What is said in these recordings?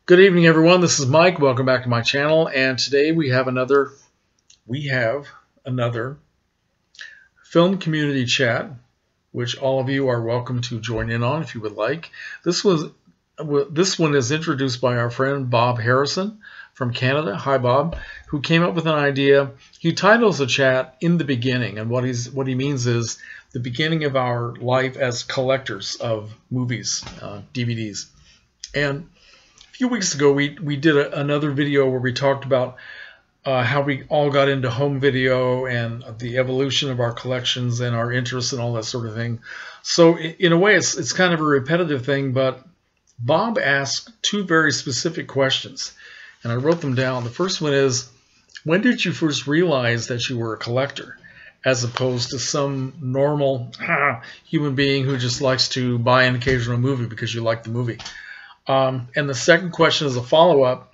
Good evening, everyone. This is Mike. Welcome back to my channel. And today we have another film community chat, which all of you are welcome to join in on if you would like. This one is introduced by our friend Bob Harrison from Canada. Hi, Bob, who came up with an idea. He titles the chat "In the Beginning," and what he means is the beginning of our life as collectors of movies, DVDs. And a few weeks ago, we did another video where we talked about how we all got into home video and the evolution of our collections and our interests and all that sort of thing. So in a way, it's kind of a repetitive thing, but Bob asked two very specific questions, and I wrote them down. The first one is, when did you first realize that you were a collector, as opposed to some normal human being who just likes to buy an occasional movie because you like the movie? And the second question is a follow-up.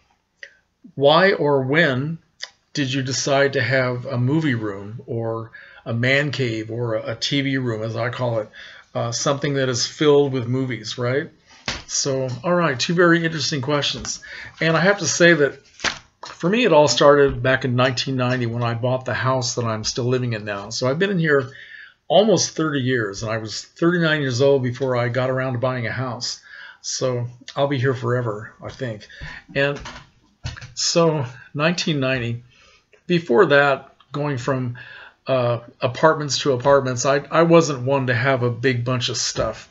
Why or when did you decide to have a movie room or a man cave or a TV room, as I call it, something that is filled with movies, right? So, all right, two very interesting questions. And I have to say that for me, it all started back in 1990 when I bought the house that I'm still living in now. So I've been in here almost 30 years, and I was 39 years old before I got around to buying a house. So I'll be here forever, I think. And so 1990, before that, going from apartments to apartments, I wasn't one to have a big bunch of stuff.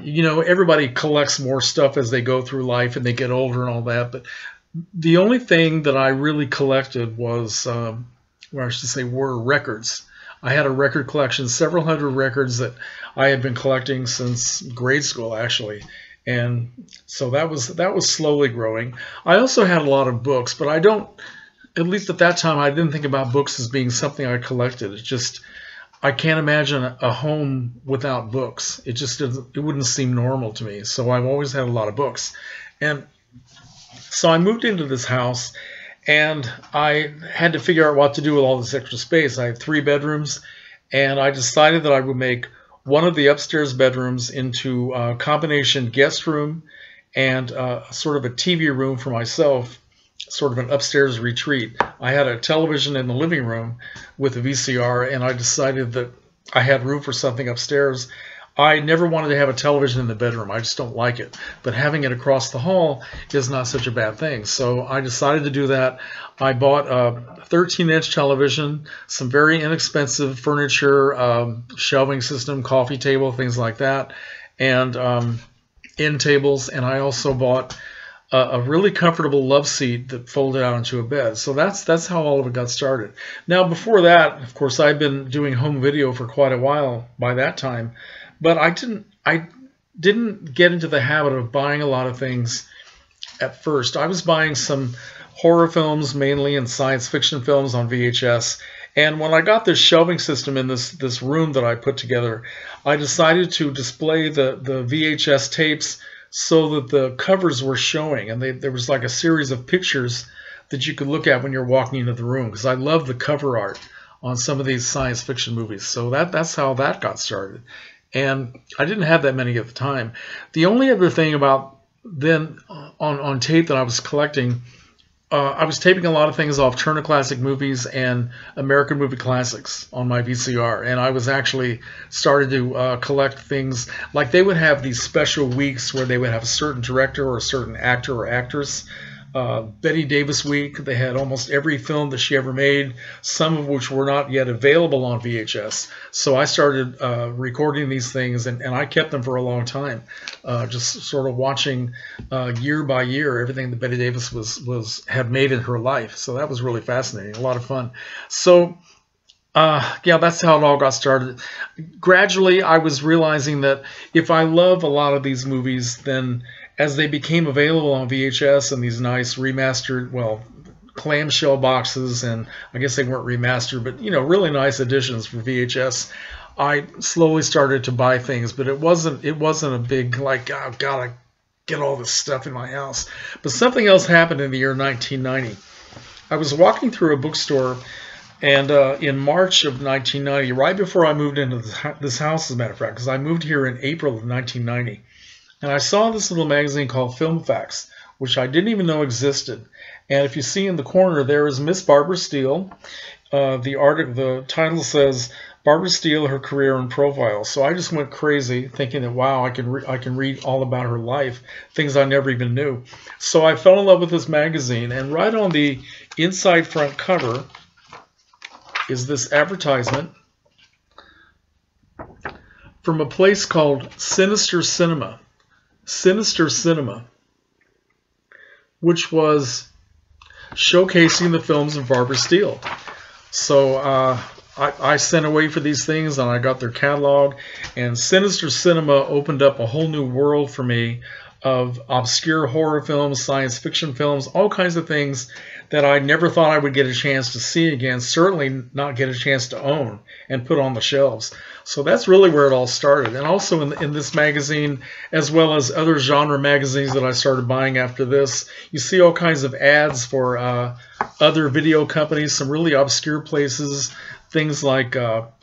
You know, everybody collects more stuff as they go through life and they get older and all that. But the only thing that I really collected was, were records. I had a record collection, several hundred records that I had been collecting since grade school, actually. And so that was slowly growing. I also had a lot of books, but at least at that time, I didn't think about books as being something I collected. It's just, I can't imagine a home without books. It wouldn't seem normal to me. So I've always had a lot of books. And so I moved into this house, and I had to figure out what to do with all this extra space. I have 3 bedrooms, and I decided that I would make one of the upstairs bedrooms into a combination guest room and sort of a TV room for myself, sort of an upstairs retreat. I had a television in the living room with a VCR, and I decided that I had room for something upstairs. I never wanted to have a television in the bedroom. I just don't like it. But having it across the hall is not such a bad thing. So I decided to do that. I bought a 13-inch television, some very inexpensive furniture, shelving system, coffee table, things like that, and end tables. And I also bought a really comfortable love seat that folded out into a bed. So that's how all of it got started. Now, before that, of course, I've been doing home video for quite a while by that time. But I didn't get into the habit of buying a lot of things at first. I was buying some horror films mainly and science fiction films on VHS. And when I got this shelving system in this room that I put together, I decided to display the VHS tapes so that the covers were showing. And there was like a series of pictures that you could look at when you're walking into the room, because I love the cover art on some of these science fiction movies. So that's how that got started. And I didn't have that many at the time. The only other thing about then on tape that I was collecting, I was taping a lot of things off Turner Classic Movies and American Movie Classics on my VCR. And I was actually started to collect things, like they would have these special weeks where they would have a certain director or a certain actor or actress. Bette Davis week, they had almost every film that she ever made, some of which were not yet available on VHS. So I started recording these things, and I kept them for a long time, just sort of watching year by year everything that Bette Davis had made in her life. So that was really fascinating, a lot of fun. So yeah, that's how it all got started. Gradually, I was realizing that if I love a lot of these movies, then as they became available on VHS and these nice remastered, well, clamshell boxes, and I guess they weren't remastered, but, you know, really nice editions for VHS, I slowly started to buy things. But it wasn't a big, like, oh, gotta get all this stuff in my house. But something else happened in the year 1990. I was walking through a bookstore, and in March of 1990, right before I moved into this house, as a matter of fact, because I moved here in April of 1990, and I saw this little magazine called Film Facts, which I didn't even know existed. And if you see in the corner, there is Miss Barbara Steele. The title says Barbara Steele, her career and profile. So I just went crazy thinking that, wow, I can read all about her life, things I never even knew. So I fell in love with this magazine, and right on the inside front cover is this advertisement from a place called Sinister Cinema. Sinister Cinema, which was showcasing the films of Barbara Steele. So I sent away for these things, and I got their catalog, and Sinister Cinema opened up a whole new world for me of obscure horror films, science fiction films, all kinds of things that I never thought I would get a chance to see again, certainly not get a chance to own and put on the shelves. So that's really where it all started. And also in this magazine, as well as other genre magazines that I started buying after this, you see all kinds of ads for other video companies, some really obscure places, things like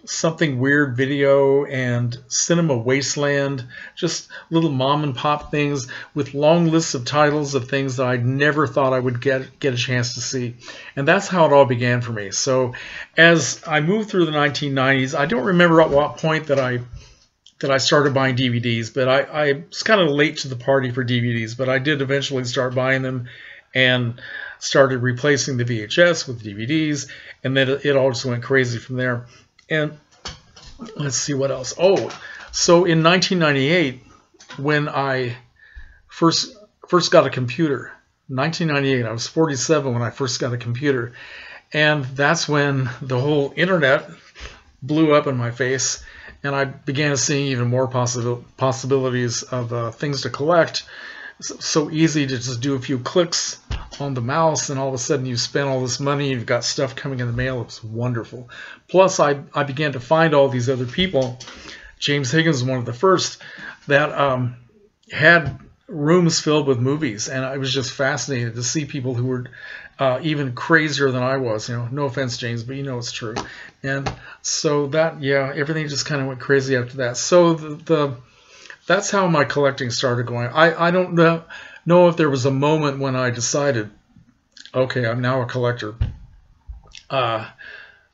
Something Weird Video and Cinema Wasteland, just little mom and pop things with long lists of titles of things that I never thought I would get a chance to see. And that's how it all began for me. So as I moved through the 1990s, I don't remember at what point that I started buying DVDs, but I was kind of late to the party for DVDs, but I did eventually start buying them and started replacing the VHS with DVDs, and then it all just went crazy from there. And let's see what else. Oh, so in 1998, when I first got a computer, 1998, I was 47 when I first got a computer, and that's when the whole internet blew up in my face, and I began seeing even more possibilities of things to collect. So easy to just do a few clicks on the mouse, and all of a sudden you spend all this money, you've got stuff coming in the mail. It was wonderful. Plus I began to find all these other people. James Higgins was one of the first that had rooms filled with movies, and I was just fascinated to see people who were even crazier than I was. You know, no offense, James, but you know it's true. And so that, yeah, everything just kind of went crazy after that. So that's how my collecting started going. I don't know if there was a moment when I decided, okay, I'm now a collector.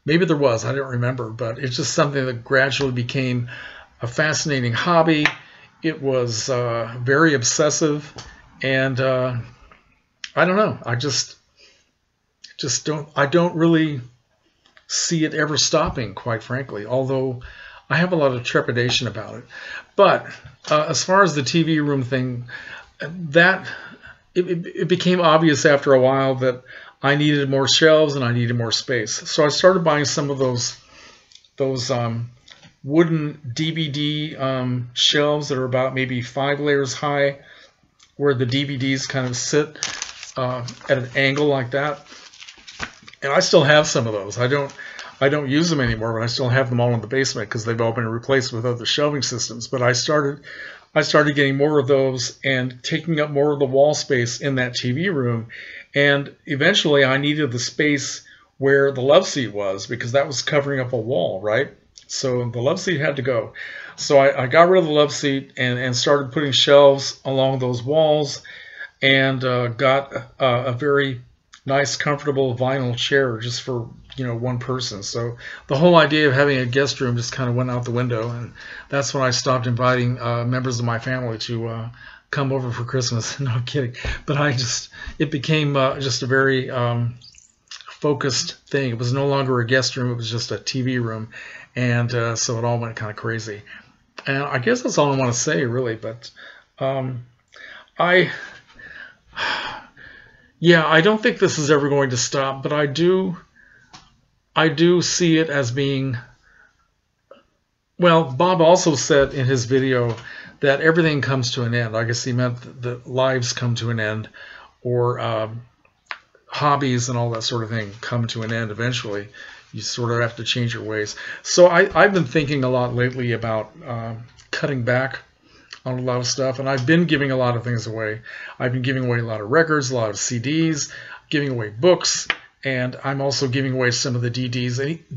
Maybe there was, I don't remember, but it's just something that gradually became a fascinating hobby. It was very obsessive, and I don't know. I just don't really see it ever stopping, quite frankly, although I have a lot of trepidation about it. But as far as the TV room thing, that it became obvious after a while that I needed more shelves and I needed more space. So I started buying some of those wooden DVD shelves that are about maybe 5 layers high, where the DVDs kind of sit at an angle like that. And I still have some of those. I don't use them anymore, but I still have them all in the basement because they've all been replaced with other shelving systems. But I started getting more of those and taking up more of the wall space in that TV room. And eventually I needed the space where the love seat was, because that was covering up a wall, right? So the love seat had to go. So I got rid of the love seat and started putting shelves along those walls, and got a very nice, comfortable vinyl chair just for, you know, one person. So the whole idea of having a guest room just kind of went out the window, and that's when I stopped inviting members of my family to come over for Christmas. No, I'm kidding. But it became just a very focused thing. It was no longer a guest room. It was just a TV room. And so it all went kind of crazy. And I guess that's all I want to say, really. But yeah, I don't think this is ever going to stop, but I do see it as being, well, Bob also said in his video that everything comes to an end. I guess he meant that lives come to an end, or hobbies and all that sort of thing come to an end eventually. You sort of have to change your ways. So I've been thinking a lot lately about cutting back on a lot of stuff, and I've been giving a lot of things away. I've been giving away a lot of records, a lot of CDs, giving away books, and I'm also giving away some of the DVDs,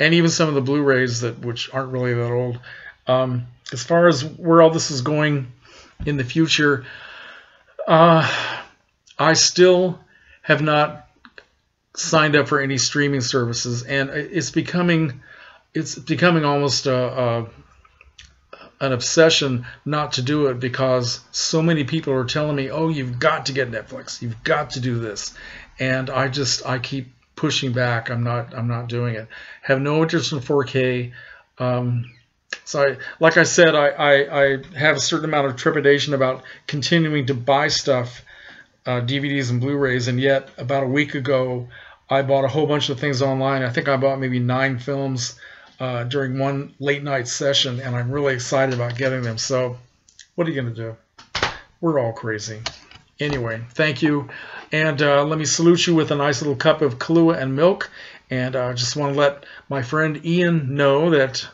and even some of the Blu-rays which aren't really that old. As far as where all this is going, in the future. I still have not signed up for any streaming services, and it's becoming almost an obsession not to do it, because so many people are telling me, "Oh, you've got to get Netflix. You've got to do this," and I keep pushing back. I'm not doing it. Have no interest in 4K. So like I said, I have a certain amount of trepidation about continuing to buy stuff, DVDs and Blu-rays, and yet about a week ago I bought a whole bunch of things online. I think I bought maybe 9 films during one late night session, and I'm really excited about getting them. So what are you going to do? We're all crazy. Anyway, thank you, and let me salute you with a nice little cup of Kahlua and milk, and I just want to let my friend Ian know that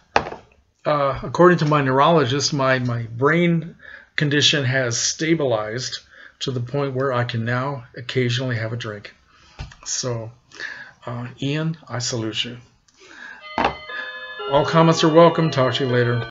according to my neurologist, my brain condition has stabilized to the point where I can now occasionally have a drink. So, Ian, I salute you. All comments are welcome. Talk to you later.